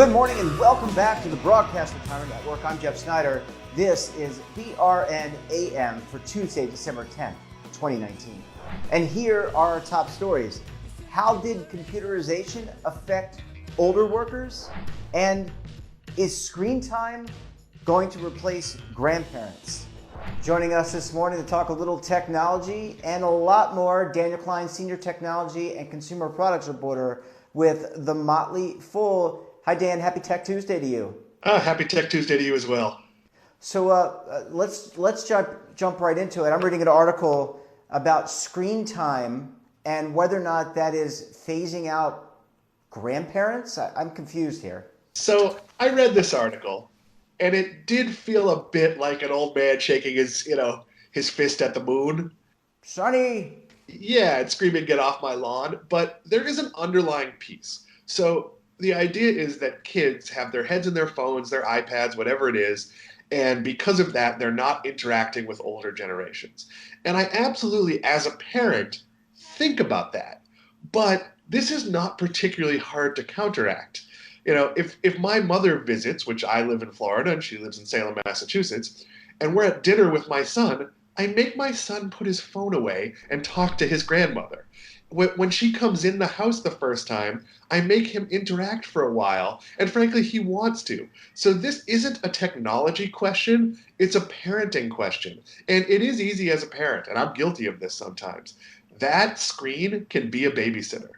Good morning and welcome back to the Broadcast Retirement Network. I'm Jeff Snyder. This is BRN AM for Tuesday, December 10th, 2019. And here are our top stories. How did computerization affect older workers? And is screen time going to replace grandparents? Joining us this morning to talk a little technology and a lot more, Daniel Klein, Senior Technology and Consumer Products Reporter with The Motley Fool. Hi, Dan. Happy Tech Tuesday to you. Happy Tech Tuesday to you as well. So let's jump right into it. I'm reading an article about screen time and whether or not that is phasing out grandparents. I'm confused here. So I read this article, and it did feel a bit like an old man shaking his fist at the moon. Sonny! Yeah, and screaming, "Get off my lawn!" But there is an underlying piece. So the idea is that kids have their heads in their phones, their iPads, whatever it is, and because of that, they're not interacting with older generations. And I absolutely, as a parent, think about that. But this is not particularly hard to counteract. If my mother visits, which I live in Florida and she lives in Salem, Massachusetts, and we're at dinner with my son, I make my son put his phone away and talk to his grandmother. When she comes in the house the first time, I make him interact for a while, and frankly, he wants to. So this isn't a technology question, it's a parenting question. And it is easy as a parent, and I'm guilty of this sometimes. That screen can be a babysitter.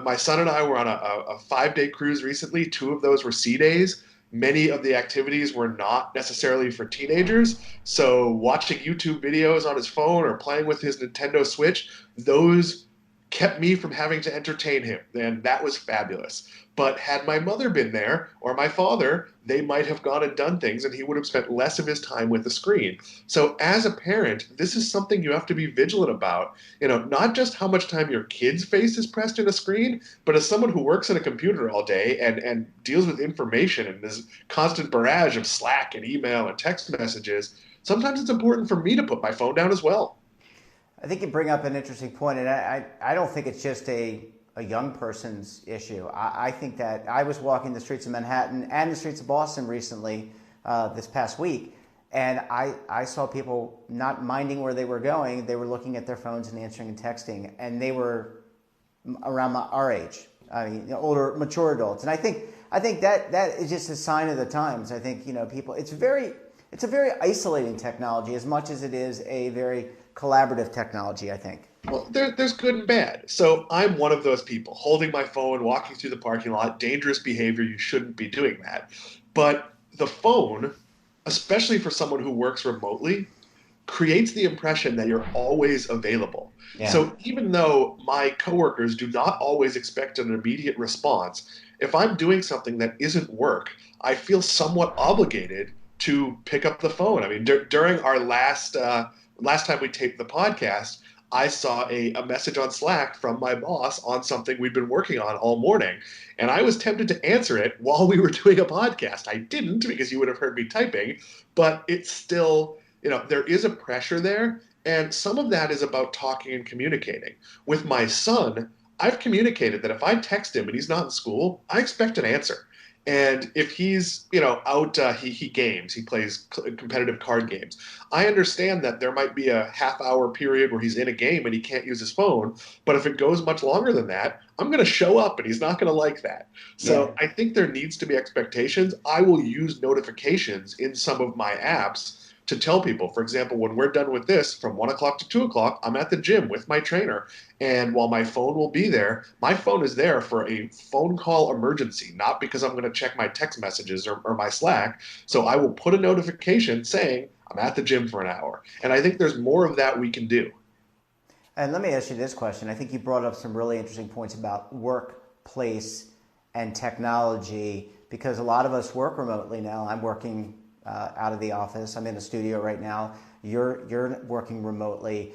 My son and I were on a 5-day cruise recently. 2 of those were sea days. Many of the activities were not necessarily for teenagers. So watching YouTube videos on his phone or playing with his Nintendo Switch, those kept me from having to entertain him, and that was fabulous. But had my mother been there, or my father, they might have gone and done things, and he would have spent less of his time with the screen. So as a parent, this is something you have to be vigilant about. Not just how much time your kid's face is pressed in a screen, but as someone who works at a computer all day and deals with information and this constant barrage of Slack and email and text messages, sometimes it's important for me to put my phone down as well. I think you bring up an interesting point, and I don't think it's just a young person's issue. I think that I was walking the streets of Manhattan and the streets of Boston recently, this past week, and I saw people not minding where they were going. They were looking at their phones and answering and texting, and they were around our age. I mean, older, mature adults. And I think that is just a sign of the times. I think people. It's a very isolating technology as much as it is a very collaborative technology, I think. Well, there's good and bad. So I'm one of those people, holding my phone, walking through the parking lot, dangerous behavior, you shouldn't be doing that. But the phone, especially for someone who works remotely, creates the impression that you're always available. Yeah. So even though my coworkers do not always expect an immediate response, if I'm doing something that isn't work, I feel somewhat obligated to pick up the phone. I mean, during our last time we taped the podcast, I saw a message on Slack from my boss on something we'd been working on all morning. And I was tempted to answer it while we were doing a podcast. I didn't, because you would have heard me typing, but it's still, there is a pressure there. And some of that is about talking and communicating. With my son, I've communicated that if I text him and he's not in school, I expect an answer. And if he's, out, he games, he plays competitive card games. I understand that there might be a half-hour period where he's in a game and he can't use his phone. But if it goes much longer than that, I'm going to show up and he's not going to like that. So yeah. I think there needs to be expectations. I will use notifications in some of my apps to tell people, for example, when we're done with this, from 1 o'clock to 2 o'clock, I'm at the gym with my trainer. And while my phone will be there, my phone is there for a phone call emergency, not because I'm going to check my text messages or my Slack. So I will put a notification saying, I'm at the gym for an hour. And I think there's more of that we can do. And let me ask you this question. I think you brought up some really interesting points about workplace and technology, because a lot of us work remotely now. I'm working out of the office. I'm in a studio right now. You're working remotely.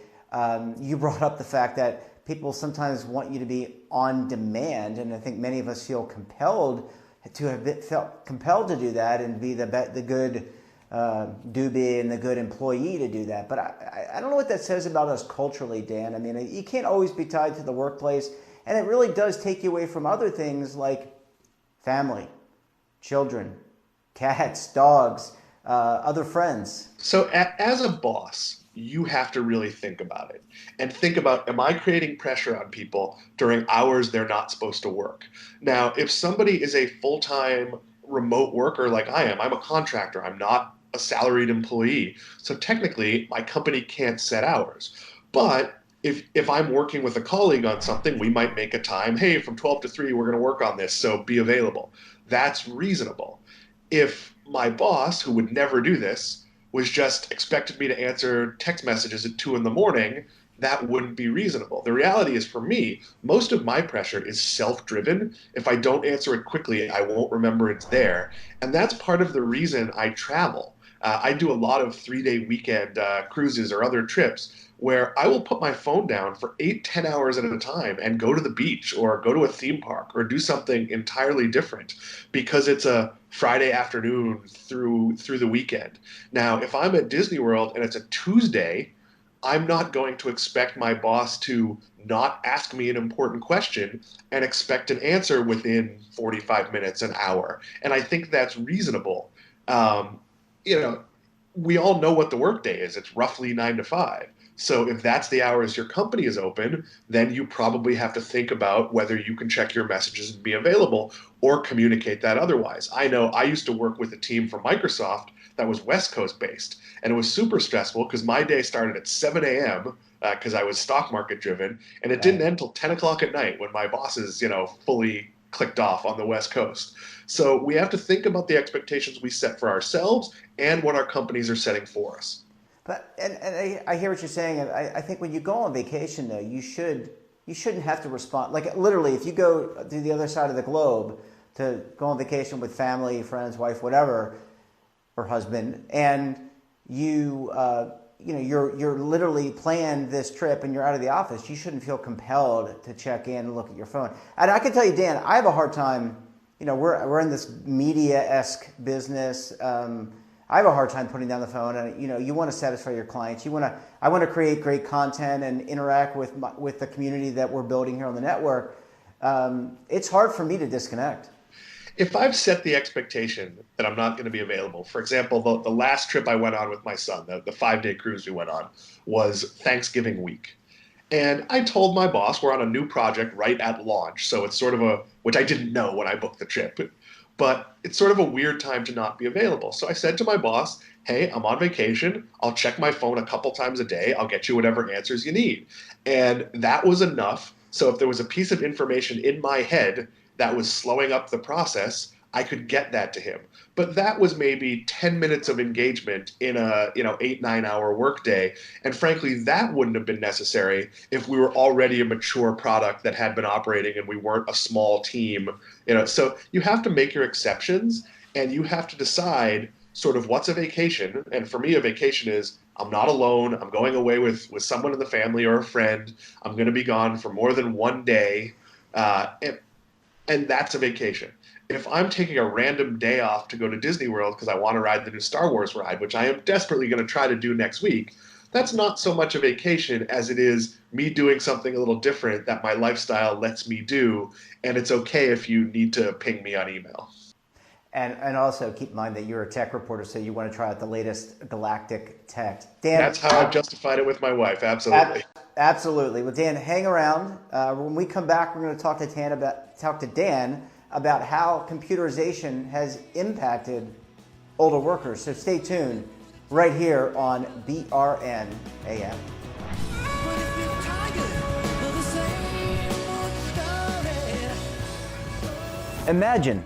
You brought up the fact that people sometimes want you to be on demand, and I think many of us feel compelled to do that and be the good doobie and the good employee to do that. But I don't know what that says about us culturally, Dan. I mean, you can't always be tied to the workplace, and it really does take you away from other things like family, children, cats, dogs, other friends? So as a boss, you have to really think about it and think about, am I creating pressure on people during hours they're not supposed to work? Now, if somebody is a full-time remote worker like I am, I'm a contractor, I'm not a salaried employee. So technically, my company can't set hours. But if I'm working with a colleague on something, we might make a time, hey, from 12 to 3, we're going to work on this, so be available. That's reasonable. If my boss, who would never do this, was just expected me to answer text messages at 2 in the morning, that wouldn't be reasonable. The reality is, for me, most of my pressure is self-driven. If I don't answer it quickly, I won't remember it's there. And that's part of the reason I travel. I do a lot of 3-day weekend cruises or other trips where I will put my phone down for 8, 10 hours at a time and go to the beach or go to a theme park or do something entirely different because it's a Friday afternoon through the weekend. Now, if I'm at Disney World and it's a Tuesday, I'm not going to expect my boss to not ask me an important question and expect an answer within 45 minutes, an hour. And I think that's reasonable. We all know what the workday is. It's roughly 9 to 5. So if that's the hours your company is open, then you probably have to think about whether you can check your messages and be available or communicate that otherwise. I know I used to work with a team from Microsoft that was West Coast based, and it was super stressful because my day started at 7 a.m. Because I was stock market driven, and it didn't end till 10 o'clock at night when my bosses, fully clicked off on the West Coast. So we have to think about the expectations we set for ourselves and what our companies are setting for us. But and I hear what you're saying, and I think when you go on vacation, though, you shouldn't have to respond. Like literally, if you go to the other side of the globe to go on vacation with family, friends, wife, whatever, or husband, and you're literally planned this trip and you're out of the office, you shouldn't feel compelled to check in and look at your phone. And I can tell you, Dan, I have a hard time. We're in this media-esque business. I have a hard time putting down the phone, and you want to satisfy your clients. I want to create great content and interact with the community that we're building here on the network. It's hard for me to disconnect. If I've set the expectation that I'm not going to be available, for example, the last trip I went on with my son, the 5-day cruise we went on, was Thanksgiving week. And I told my boss we're on a new project right at launch, so it's sort of which I didn't know when I booked the trip, but it's sort of a weird time to not be available. So I said to my boss, hey, I'm on vacation. I'll check my phone a couple times a day. I'll get you whatever answers you need. And that was enough. So if there was a piece of information in my head that was slowing up the process, I could get that to him. But that was maybe 10 minutes of engagement in a 8-9 hour workday. And frankly, that wouldn't have been necessary if we were already a mature product that had been operating and we weren't a small team. So you have to make your exceptions, and you have to decide sort of what's a vacation. And for me, a vacation is I'm not alone. I'm going away with someone in the family or a friend. I'm going to be gone for more than one day. And that's a vacation. If I'm taking a random day off to go to Disney World because I want to ride the new Star Wars ride, which I am desperately going to try to do next week, that's not so much a vacation as it is me doing something a little different that my lifestyle lets me do, and it's okay if you need to ping me on email. And also keep in mind that you're a tech reporter, so you want to try out the latest galactic tech. Dan, that's how I've justified it with my wife, absolutely. Absolutely. Well, Dan, hang around. When we come back, we're going to talk to Dan about how computerization has impacted older workers. So stay tuned right here on BRN AM. Imagine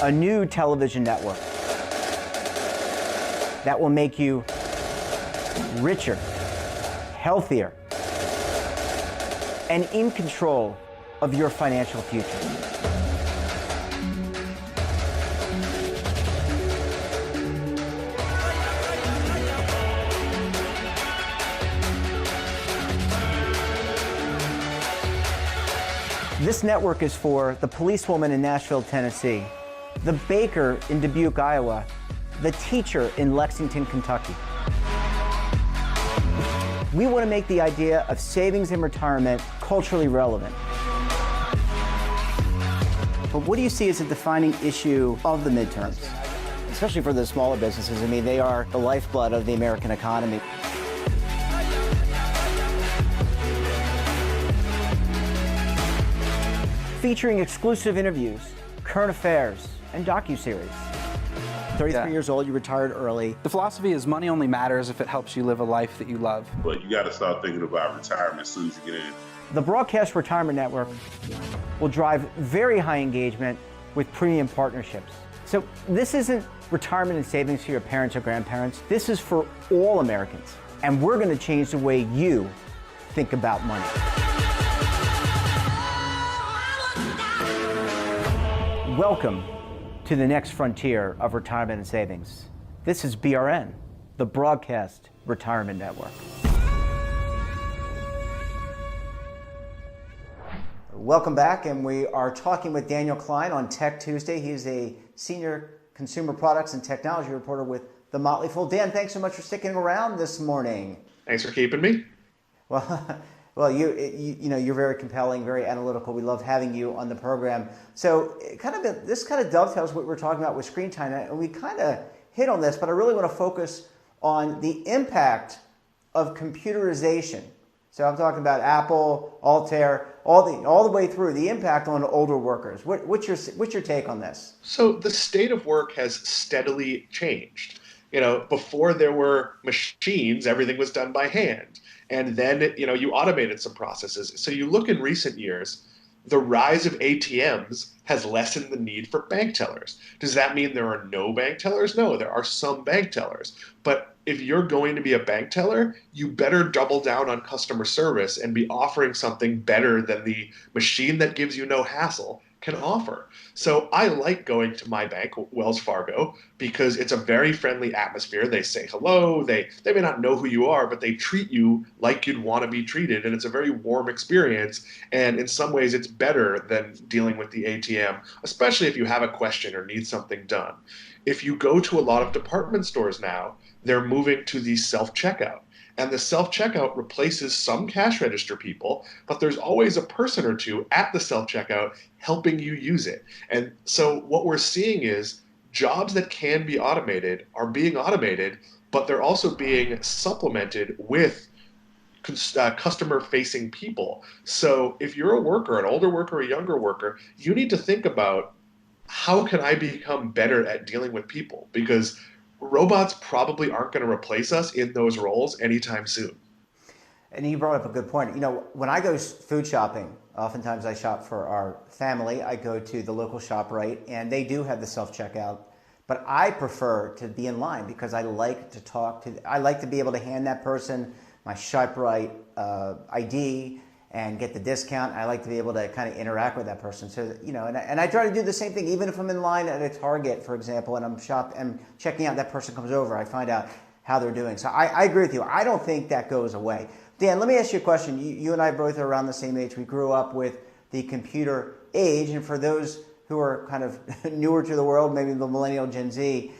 a new television network that will make you richer, healthier, and in control of your financial future. This network is for the policewoman in Nashville, Tennessee, the baker in Dubuque, Iowa, the teacher in Lexington, Kentucky. We want to make the idea of savings and retirement culturally relevant. But what do you see as a defining issue of the midterms? Especially for the smaller businesses. I mean, they are the lifeblood of the American economy. Featuring exclusive interviews, current affairs, and docuseries. 33 years old, you retired early. The philosophy is money only matters if it helps you live a life that you love. But you got to start thinking about retirement as soon as you get in. The Broadcast Retirement Network will drive very high engagement with premium partnerships. So this isn't retirement and savings for your parents or grandparents. This is for all Americans. And we're going to change the way you think about money. Welcome to the next frontier of retirement and savings. This is BRN, the Broadcast Retirement Network. Welcome back, and we are talking with Daniel Klein on Tech Tuesday. He is a senior consumer products and technology reporter with The Motley Fool. Dan, thanks so much for sticking around this morning. Thanks for keeping me. Well, you're very compelling, very analytical. We love having you on the program. So this kind of dovetails what we're talking about with screen time, and we kind of hit on this, but I really want to focus on the impact of computerization. So I'm talking about Apple, Altair, all the way through the impact on older workers. What's your take on this? So the state of work has steadily changed. Before there were machines, everything was done by hand. And then, you automated some processes. So you look in recent years, the rise of ATMs has lessened the need for bank tellers. Does that mean there are no bank tellers? No, there are some bank tellers. But if you're going to be a bank teller, you better double down on customer service and be offering something better than the machine that gives you no hassle can offer. So I like going to my bank, Wells Fargo, because it's a very friendly atmosphere. They say hello. They may not know who you are, but they treat you like you'd want to be treated. And it's a very warm experience. And in some ways, it's better than dealing with the ATM, especially if you have a question or need something done. If you go to a lot of department stores now, they're moving to the self-checkout. And the self-checkout replaces some cash register people, but there's always a person or two at the self-checkout helping you use it. And so what we're seeing is jobs that can be automated are being automated, but they're also being supplemented with customer-facing people. So if you're a worker, an older worker, a younger worker, you need to think about, how can I become better at dealing with people? Because robots probably aren't going to replace us in those roles anytime soon. And you brought up a good point. When I go food shopping, oftentimes I shop for our family. I go to the local ShopRite, and they do have the self-checkout. But I prefer to be in line because I like to be able to hand that person my ShopRite ID and get the discount. I like to be able to kind of interact with that person. So, and I try to do the same thing, even if I'm in line at a Target, for example, and I'm checking out, that person comes over, I find out how they're doing. So I agree with you. I don't think that goes away. Dan, let me ask you a question. You and I both are around the same age. We grew up with the computer age, and for those who are kind of newer to the world, maybe the millennial Gen Z,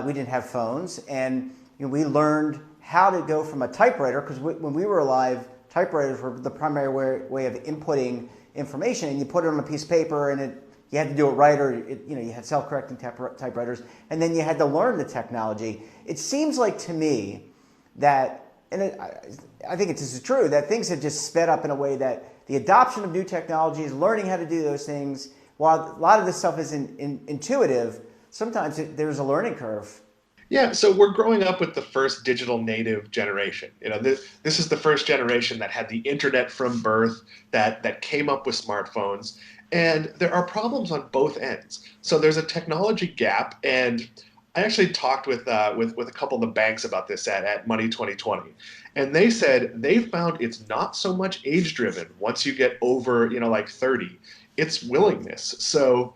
we didn't have phones, and we learned how to go from a typewriter, because when we were alive, typewriters were the primary way of inputting information, and you put it on a piece of paper, and you had to do it right, or you had self-correcting typewriters, and then you had to learn the technology. It seems like to me that, and I think it's just true, that things have just sped up in a way that the adoption of new technologies, learning how to do those things, while a lot of this stuff is intuitive, sometimes there's a learning curve. Yeah, so we're growing up with the first digital native generation. This is the first generation that had the internet from birth, that came up with smartphones, and there are problems on both ends. So there's a technology gap, and I actually talked with a couple of the banks about this at Money 2020, and they said they found it's not so much age driven once you get over like 30, it's willingness. So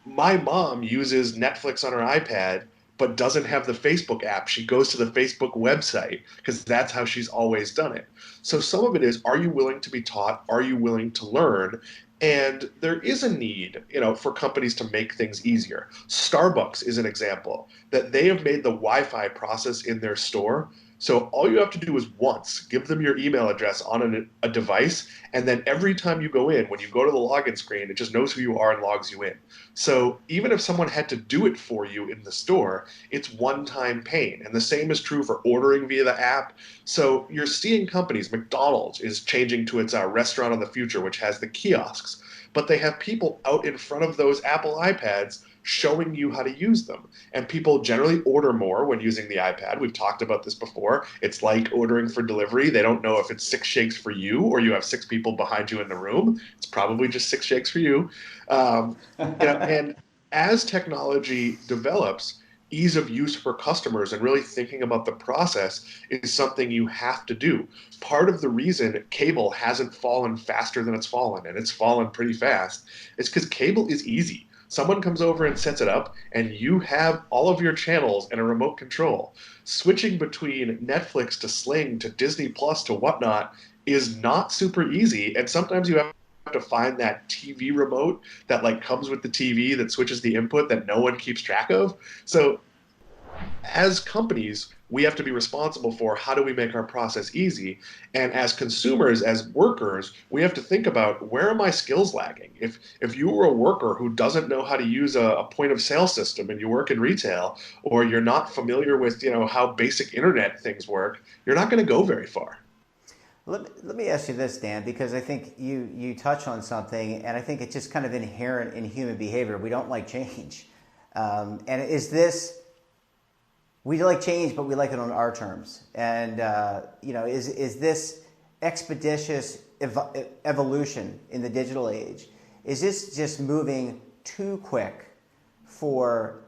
my mom uses Netflix on her iPad, but doesn't have the Facebook app. She goes to the Facebook website because that's how she's always done it. So some of it is, are you willing to be taught? Are you willing to learn? And there is a need, for companies to make things easier. Starbucks is an example that they have made the Wi-Fi process in their store. So all you have to do is once give them your email address on a device, and then every time you go in, when you go to the login screen, it just knows who you are and logs you in. So even if someone had to do it for you in the store, it's one-time pain. And the same is true for ordering via the app. So you're seeing companies, McDonald's is changing to its restaurant of the future, which has the kiosks, but they have people out in front of those Apple iPads showing you how to use them. And people generally order more when using the iPad. We've talked about this before. It's like ordering for delivery. They don't know if it's 6 shakes for you or you have 6 people behind you in the room. It's probably just 6 shakes for you. And as technology develops, ease of use for customers and really thinking about the process is something you have to do. Part of the reason cable hasn't fallen faster than it's fallen, and it's fallen pretty fast, is because cable is easy. Someone comes over and sets it up, and you have all of your channels and a remote control. Switching between Netflix to Sling to Disney Plus to whatnot is not super easy, and sometimes you have to find that TV remote that comes with the TV that switches the input that no one keeps track of. So as companies, we have to be responsible for how do we make our process easy. And as consumers, as workers, we have to think about where are my skills lagging? If you were a worker who doesn't know how to use a point of sale system and you work in retail, or you're not familiar with how basic internet things work, you're not going to go very far. Let me ask you this, Dan, because I think you touch on something, and I think it's just kind of inherent in human behavior. We don't like change. And we like change, but we like it on our terms. And, is this expeditious evolution in the digital age, is this just moving too quick for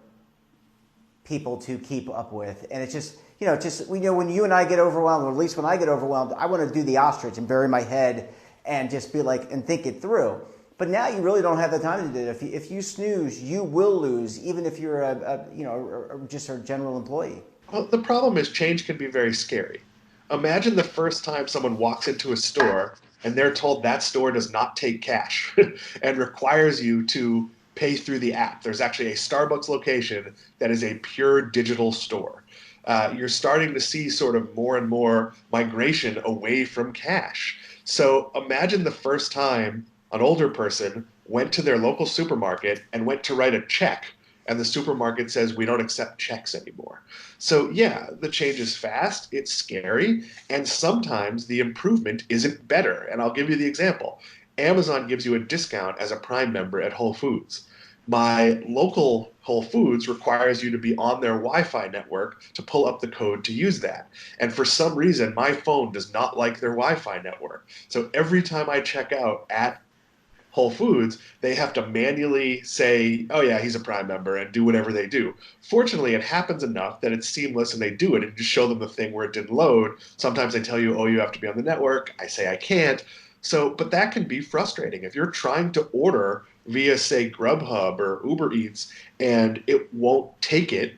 people to keep up with? And it's just, when you and I get overwhelmed, or at least when I get overwhelmed, I want to do the ostrich and bury my head and just be and think it through. But now you really don't have the time to do it. If you snooze, you will lose, even if you're just a general employee. Well, the problem is change can be very scary. Imagine the first time someone walks into a store and they're told that store does not take cash and requires you to pay through the app. There's actually a Starbucks location that is a pure digital store. You're starting to see sort of more and more migration away from cash. So imagine the first time an older person went to their local supermarket and went to write a check, and the supermarket says, we don't accept checks anymore. So yeah, the change is fast, it's scary, and sometimes the improvement isn't better. And I'll give you the example. Amazon gives you a discount as a Prime member at Whole Foods. My local Whole Foods requires you to be on their Wi-Fi network to pull up the code to use that. And for some reason, my phone does not like their Wi-Fi network. So every time I check out at Whole Foods, they have to manually say, oh yeah, he's a Prime member, and do whatever they do. Fortunately, it happens enough that it's seamless and they do it and just show them the thing where it didn't load. Sometimes they tell you, oh, you have to be on the network. I say I can't. But that can be frustrating. If you're trying to order via, say, Grubhub or Uber Eats and it won't take it,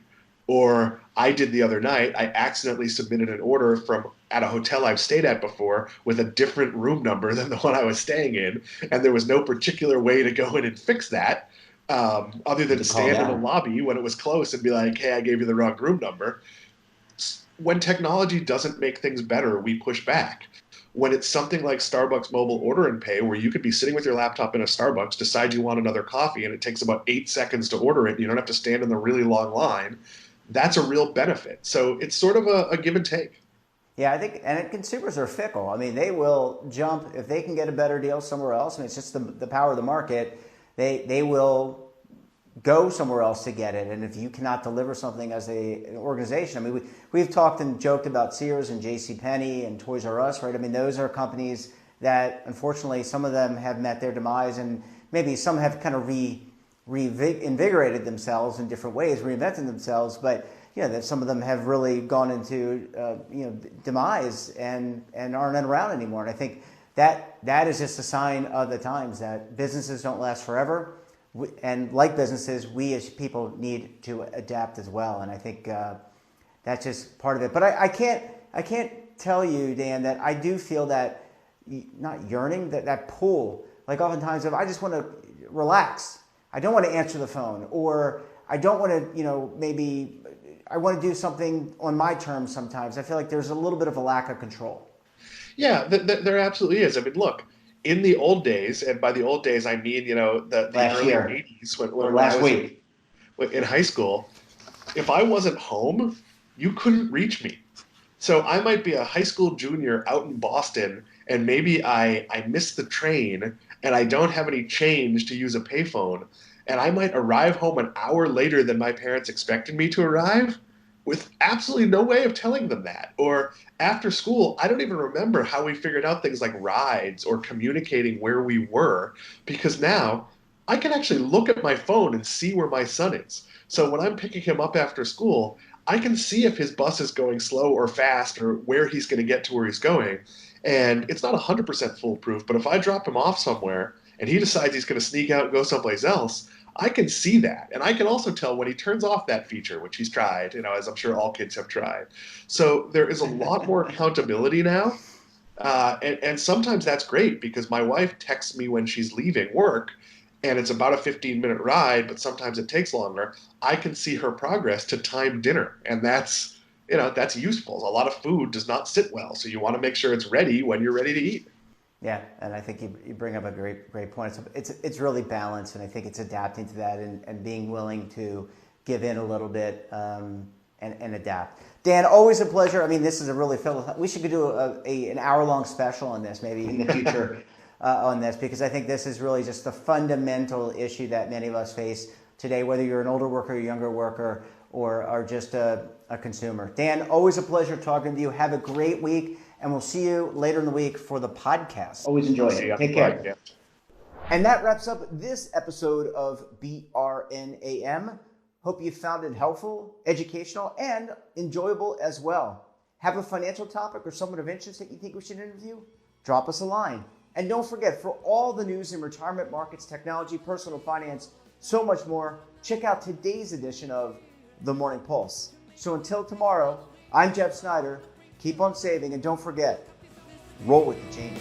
or I did the other night, I accidentally submitted an order from at a hotel I've stayed at before with a different room number than the one I was staying in, and there was no particular way to go in and fix that other than stand in the lobby when it was close and be like, hey, I gave you the wrong room number. When technology doesn't make things better, we push back. When it's something like Starbucks Mobile Order and Pay, where you could be sitting with your laptop in a Starbucks, decide you want another coffee, and it takes about 8 seconds to order it, and you don't have to stand in the really long line, that's a real benefit. So it's sort of a give and take. Yeah, I think, and consumers are fickle. I mean, they will jump if they can get a better deal somewhere else. I mean, it's just the power of the market. They will go somewhere else to get it. And if you cannot deliver something as an organization, I mean, we've talked and joked about Sears and JCPenney and Toys R Us, right? I mean, those are companies that, unfortunately, some of them have met their demise, and maybe some have kind of reinvigorated themselves in different ways, reinvented themselves, but that some of them have really gone into demise and aren't around anymore. And I think that is just a sign of the times that businesses don't last forever. And like businesses, we as people need to adapt as well. And I think that's just part of it. But I can't tell you, Dan, that I do feel that, not yearning, that pull Like oftentimes, if I just want to relax, I don't want to answer the phone, or I don't want to, maybe I want to do something on my terms sometimes. I feel like there's a little bit of a lack of control. Yeah, there absolutely is. I mean, look, in the old days, and by the old days, I mean, the Last early year. 80s Or when I last was week. in high school, if I wasn't home, you couldn't reach me. So I might be a high school junior out in Boston, and maybe I missed the train and I don't have any change to use a payphone, and I might arrive home an hour later than my parents expected me to arrive with absolutely no way of telling them that. Or after school, I don't even remember how we figured out things like rides or communicating where we were, because now I can actually look at my phone and see where my son is. So when I'm picking him up after school, I can see if his bus is going slow or fast or where he's going to get to where he's going. And it's not 100% foolproof, but if I drop him off somewhere and he decides he's going to sneak out and go someplace else, I can see that. And I can also tell when he turns off that feature, which he's tried, as I'm sure all kids have tried. So there is a lot more accountability now. And sometimes that's great because my wife texts me when she's leaving work and it's about a 15-minute ride, but sometimes it takes longer. I can see her progress to time dinner. And that's useful. A lot of food does not sit well. So you want to make sure it's ready when you're ready to eat. Yeah, and I think you bring up a great point. It's really balanced, and I think it's adapting to that and being willing to give in a little bit and adapt. Dan, always a pleasure. I mean, this is a really we should do an hour-long special on this maybe in the future on this, because I think this is really just the fundamental issue that many of us face today, whether you're an older worker, a younger worker, or are just a consumer. Dan, always a pleasure talking to you. Have a great week. And we'll see you later in the week for the podcast. Always enjoy it. Take care. Yeah. And that wraps up this episode of BRN AM. Hope you found it helpful, educational, and enjoyable as well. Have a financial topic or someone of interest that you think we should interview? Drop us a line. And don't forget, for all the news in retirement markets, technology, personal finance, so much more, check out today's edition of The Morning Pulse. So until tomorrow, I'm Jeff Snyder. Keep on saving, and don't forget, roll with the change.